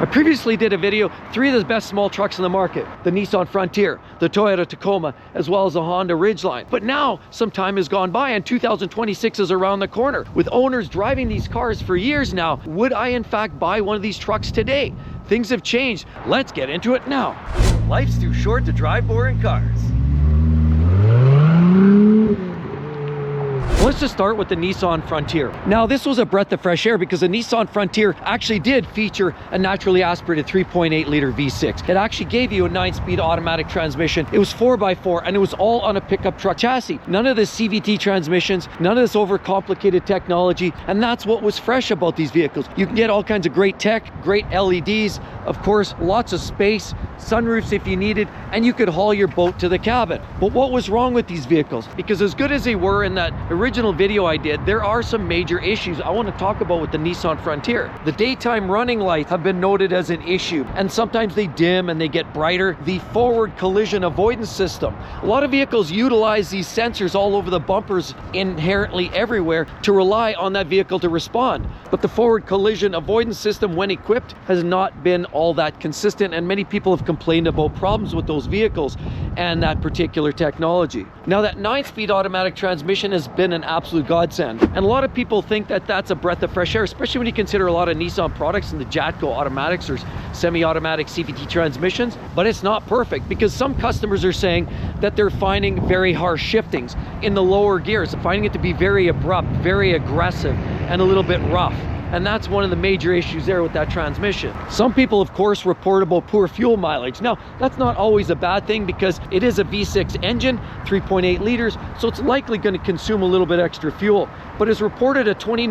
I previously did a video, 3 of the best small trucks in the market: the Nissan Frontier, the Toyota Tacoma, as well as the Honda Ridgeline. But now some time has gone by and 2026 is around the corner. With owners driving these cars for years now, would I in fact buy one of these trucks today? Things have changed. Let's get into it now. Life's too short to drive boring cars. Let's just start with the Nissan Frontier. Now, this was a breath of fresh air because the Nissan Frontier actually did feature a naturally aspirated 3.8 liter V6. It actually gave you a 9-speed automatic transmission. It was 4x4 and it was all on a pickup truck chassis. None of the CVT transmissions, none of this overcomplicated technology, and that's what was fresh about these vehicles. You can get all kinds of great tech, great LEDs, of course, lots of space, sunroofs if you needed, and you could haul your boat to the cabin. But what was wrong with these vehicles? Because as good as they were in that original video I did, there are some major issues I want to talk about with the Nissan Frontier. The daytime running lights have been noted as an issue, and sometimes they dim and they get brighter. The forward collision avoidance system. A lot of vehicles utilize these sensors all over the bumpers inherently everywhere to rely on that vehicle to respond. But the forward collision avoidance system, when equipped, has not been all that consistent, and many people have complained about problems with those vehicles and that particular technology. Now, that 9-speed automatic transmission has been an absolute godsend, and a lot of people think that that's a breath of fresh air, especially when you consider a lot of Nissan products in the Jatco automatics or semi-automatic CVT transmissions. But it's not perfect because some customers are saying that they're finding very harsh shiftings in the lower gears, finding it to be very abrupt, very aggressive, and a little bit rough. And that's one of the major issues there with that transmission. Some people, of course, report about poor fuel mileage. Now, that's not always a bad thing because it is a V6 engine, 3.8 liters, so it's likely going to consume a little bit extra fuel. But as reported, a 20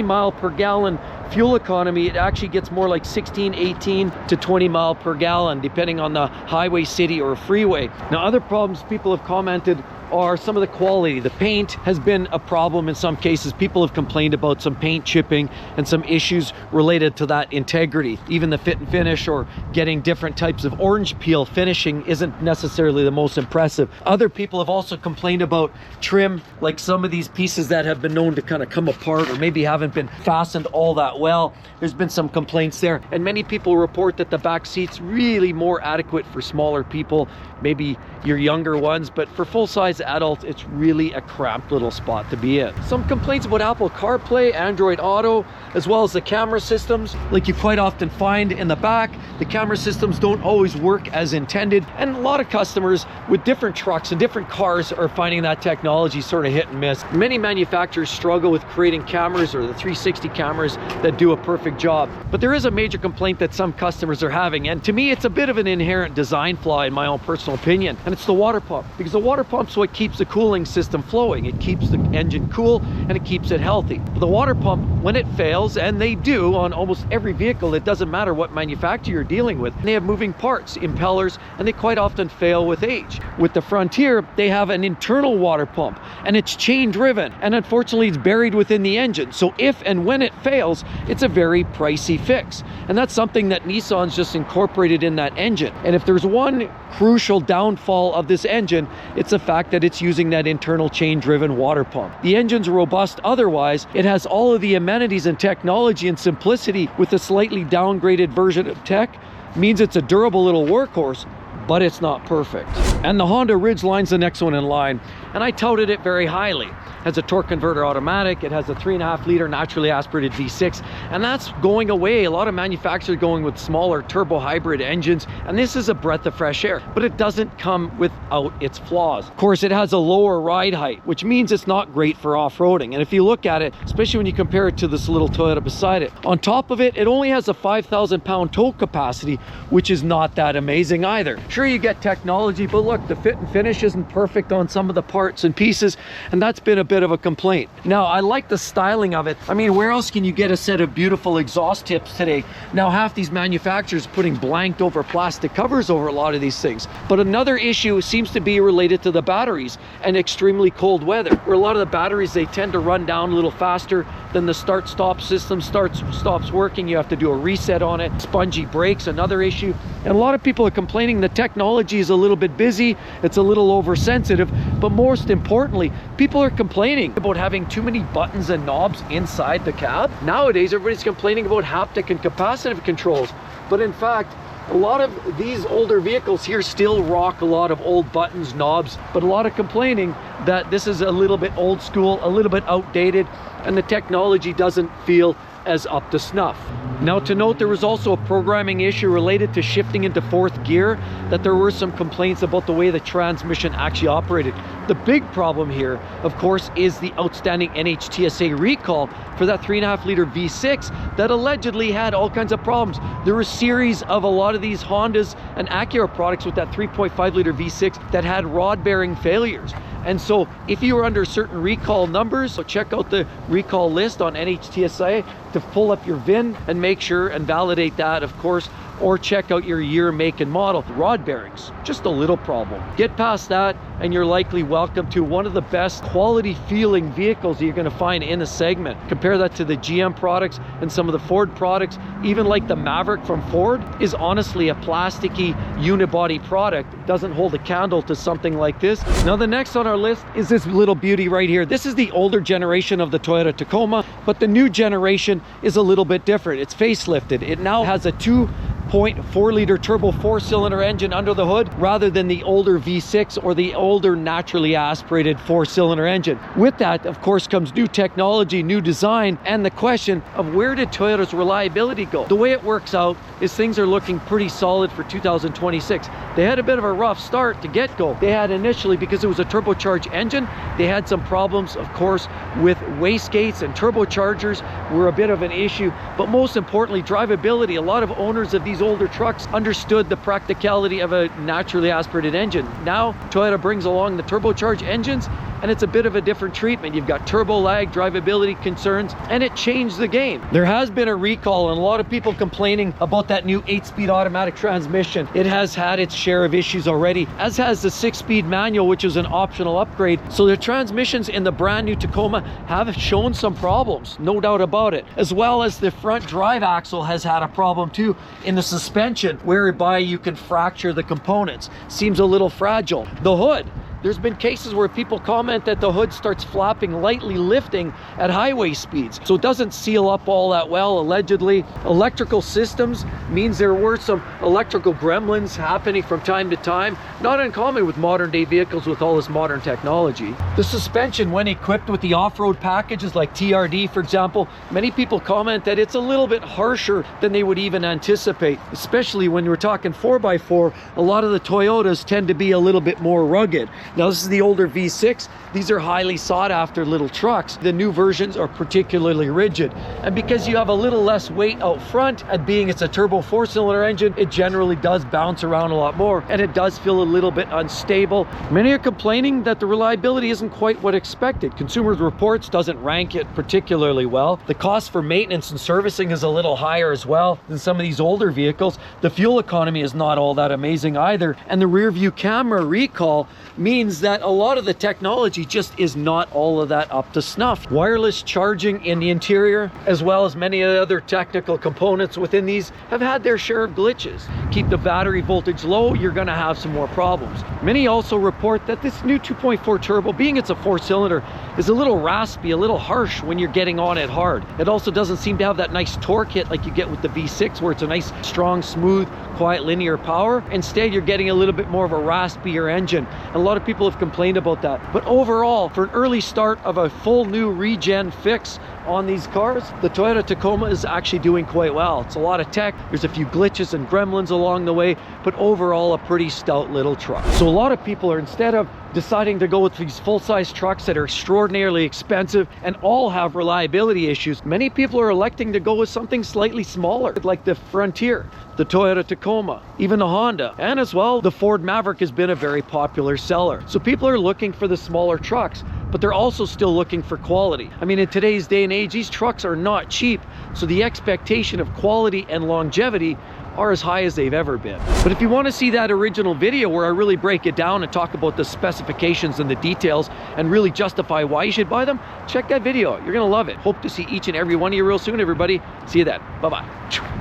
mile per gallon fuel economy, it actually gets more like 16, 18 to 20 mile per gallon, depending on the highway, city, or freeway. Now, other problems people have commented are some of the quality. The paint has been a problem in some cases. People have complained about some paint chipping and some issues related to that integrity. Even the fit and finish or getting different types of orange peel finishing isn't necessarily the most impressive. Other people have also complained about trim, like some of these pieces that have been known to kind of come apart or maybe haven't been fastened all that well. There's been some complaints there, and many people report that the back seat's really more adequate for smaller people, maybe your younger ones, but for full-size adults, it's really a cramped little spot to be in. Some complaints about Apple CarPlay, Android Auto, as well as the camera systems. Like you quite often find in the back, the camera systems don't always work as intended, and a lot of customers with different trucks and different cars are finding that technology sort of hit and miss. Many manufacturers struggle with creating cameras or the 360 cameras that do a perfect job. But there is a major complaint that some customers are having, and to me it's a bit of an inherent design flaw in my own personal opinion, and it's the water pump. Because the water pump's what keeps the cooling system flowing. It keeps the engine cool and it keeps it healthy. But the water pump, when it fails, and they do on almost every vehicle, it doesn't matter what manufacturer you're dealing with, they have moving parts, impellers, and they quite often fail with age. With the Frontier, they have an internal water pump and it's chain driven, and unfortunately it's buried within the engine. So if and when it fails, it's a very pricey fix, and that's something that Nissan's just incorporated in that engine. And if there's one crucial downfall of this engine, it's the fact that it's using that internal chain driven water pump. The engine's robust otherwise. It has all of the amenities and technology and simplicity with a slightly downgraded version of tech. Means it's a durable little workhorse, but it's not perfect. And the Honda Ridgeline's the next one in line, and I touted it very highly. It has a torque converter automatic, it has a 3.5 liter naturally aspirated V6, and that's going away. A lot of manufacturers are going with smaller turbo hybrid engines, and this is a breath of fresh air, but it doesn't come without its flaws. Of course, it has a lower ride height, which means it's not great for off-roading. And if you look at it, especially when you compare it to this little Toyota beside it, on top of it, it only has a 5,000 pound tow capacity, which is not that amazing either. Sure, you get technology, but look, the fit and finish isn't perfect on some of the parts and pieces, and that's been a bit of a complaint. Now, I like the styling of it. I mean, where else can you get a set of beautiful exhaust tips today? Now, half these manufacturers putting blanked over plastic covers over a lot of these things. But another issue seems to be related to the batteries and extremely cold weather, where a lot of the batteries, they tend to run down a little faster than the start-stop system stops working. You have to do a reset on it. Spongy brakes, another issue. And a lot of people are complaining the technology is a little bit busy, it's a little oversensitive, but most importantly, people are complaining about having too many buttons and knobs inside the cab. Nowadays, everybody's complaining about haptic and capacitive controls. But in fact, a lot of these older vehicles here still rock a lot of old buttons, knobs, but a lot of complaining that this is a little bit old school, a little bit outdated, and the technology doesn't feel as up to snuff. Now, to note, there was also a programming issue related to shifting into fourth gear, that there were some complaints about the way the transmission actually operated. The big problem here, of course, is the outstanding NHTSA recall for that 3.5 liter V6 that allegedly had all kinds of problems. There were a series of a lot of these Hondas and Acura products with that 3.5 liter V6 that had rod bearing failures. And so if you were under certain recall numbers, so check out the recall list on NHTSA to pull up your VIN and make sure and validate that, of course, or check out your year, make, and model. Rod bearings, just a little problem. Get past that and you're likely welcome to one of the best quality feeling vehicles that you're gonna find in the segment. Compare that to the GM products and some of the Ford products. Even like the Maverick from Ford is honestly a plasticky unibody product. It doesn't hold a candle to something like this. Now the next on our list is this little beauty right here. This is the older generation of the Toyota Tacoma, but the new generation is a little bit different. It's facelifted. It now has a 2.4 liter turbo 4-cylinder engine under the hood rather than the older V6 or the older naturally aspirated 4-cylinder engine. With that, of course, comes new technology, new design, and the question of where did Toyota's reliability go? The way it works out is things are looking pretty solid for 2026. They had a bit of a rough start to get go. They had initially, because it was a turbocharged engine, they had some problems, of course, with wastegates, and turbochargers were a bit of an issue, but most importantly, drivability. A lot of owners of these older trucks understood the practicality of a naturally aspirated engine. Now Toyota brings along the turbocharged engines, and it's a bit of a different treatment. You've got turbo lag, drivability concerns, and it changed the game. There has been a recall and a lot of people complaining about that new 8-speed automatic transmission. It has had its share of issues already, as has the 6-speed manual, which is an optional upgrade. So the transmissions in the brand new Tacoma have shown some problems, no doubt about it, as well as the front drive axle has had a problem too in the suspension, whereby you can fracture the components. Seems a little fragile. The hood, there's been cases where people comment that the hood starts flapping, lightly lifting at highway speeds. So it doesn't seal up all that well, allegedly. Electrical systems means there were some electrical gremlins happening from time to time. Not uncommon with modern day vehicles with all this modern technology. The suspension, when equipped with the off-road packages like TRD, for example, many people comment that it's a little bit harsher than they would even anticipate, especially when we're talking 4x4. A lot of the Toyotas tend to be a little bit more rugged. Now this is the older V6. These are highly sought after little trucks. The new versions are particularly rigid. And because you have a little less weight out front, and being it's a turbo 4-cylinder engine, it generally does bounce around a lot more, and it does feel a little bit unstable. Many are complaining that the reliability isn't quite what expected. Consumer Reports doesn't rank it particularly well. The cost for maintenance and servicing is a little higher as well than some of these older vehicles. The fuel economy is not all that amazing either. And the rear view camera recall means that a lot of the technology just is not all of that up to snuff. Wireless charging in the interior, as well as many of the other technical components within these, have had their share of glitches. Keep the battery voltage low, you're gonna have some more problems. Many also report that this new 2.4 turbo, being it's a 4-cylinder, is a little raspy, a little harsh when you're getting on it hard. It also doesn't seem to have that nice torque hit like you get with the V6, where it's a nice, strong, smooth, quiet, linear power. Instead, you're getting a little bit more of a raspier engine. And a lot of people have complained about that. But overall, for an early start of a full new regen fix on these cars, the Toyota Tacoma is actually doing quite well. It's a lot of tech. There's a few glitches and gremlins along the way, but overall a pretty stout little truck. So a lot of people are, instead of deciding to go with these full-size trucks that are extraordinarily expensive and all have reliability issues, many people are electing to go with something slightly smaller, like the Frontier, the Toyota Tacoma, even the Honda, and as well the Ford Maverick has been a very popular seller. So people are looking for the smaller trucks, but they're also still looking for quality. I mean, in today's day and age, these trucks are not cheap, so the expectation of quality and longevity are as high as they've ever been. But if you want to see that original video where I really break it down and talk about the specifications and the details and really justify why you should buy them, check that video. You're gonna love it. Hope to see each and every one of you real soon, everybody. See you then. Bye-bye.